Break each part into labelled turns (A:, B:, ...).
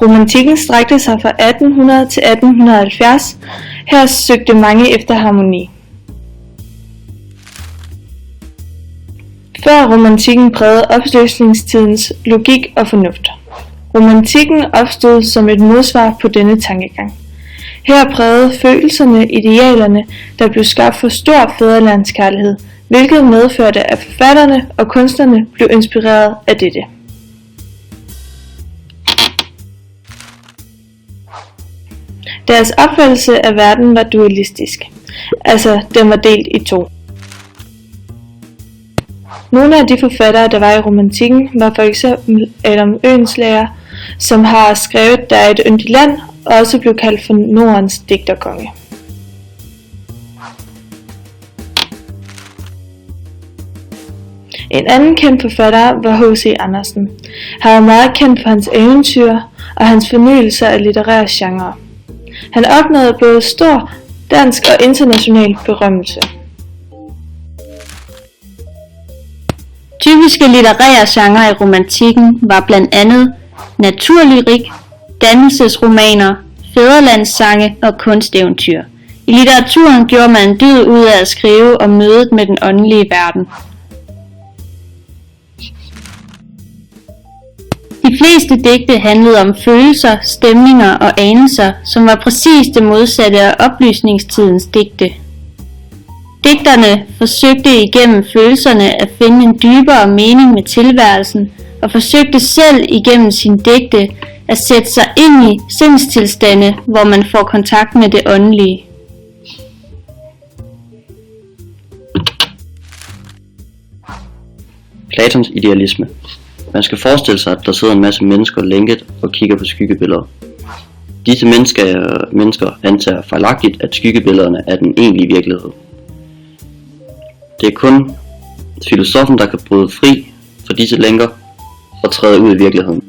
A: Romantikken strakte sig fra 1800 til 1870. Her søgte mange efter harmoni. Før romantikken prægede opløsningstidens logik og fornuft. Romantikken opstod som et modsvar på denne tankegang. Her prægede følelserne idealerne, der blev skabt for stor fædrelandskærlighed, hvilket medførte, at forfatterne og kunstnerne blev inspireret af dette. Deres opfattelse af verden var dualistisk, altså den var delt i to. Nogle af de forfattere, der var i romantikken, var for eksempel Adam Oehlenschläger, som har skrevet Der er et yndigt land, og også blev kaldt for Nordens digterkonge. En anden kendt forfatter var H.C. Andersen. Han var meget kendt for hans eventyr og hans fornyelser af litterære genrer. Han opnåede både stor dansk og international berømmelse.
B: Typiske litterære genrer i romantikken var blandt andet naturlyrik, dannelsesromaner, fædrelandssange og kunsteventyr. I litteraturen gjorde man en dyd ud af at skrive om mødet med den åndelige verden. De fleste digte handlede om følelser, stemninger og anelser, som var præcis det modsatte af oplysningstidens digte. Digterne forsøgte igennem følelserne at finde en dybere mening med tilværelsen, og forsøgte selv igennem sine digte at sætte sig ind i sindstilstande, hvor man får kontakt med det åndelige.
C: Platons idealisme. Man skal forestille sig, at der sidder en masse mennesker lænket og kigger på skyggebilleder. Disse mennesker antager fejlagtigt, at skyggebillederne er den egentlige virkelighed. Det er kun filosofen, der kan bryde fri fra disse lænker og træde ud i virkeligheden.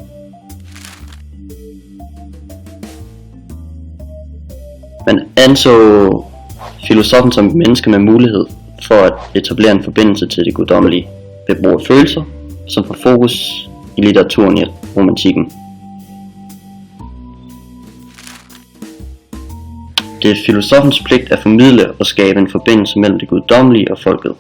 C: Man anså filosofen som et menneske med mulighed for at etablere en forbindelse til det guddommelige ved brug af følelser, som får fokus i litteraturen i romantikken. Det er filosofens pligt at formidle og skabe en forbindelse mellem det guddommelige og folket.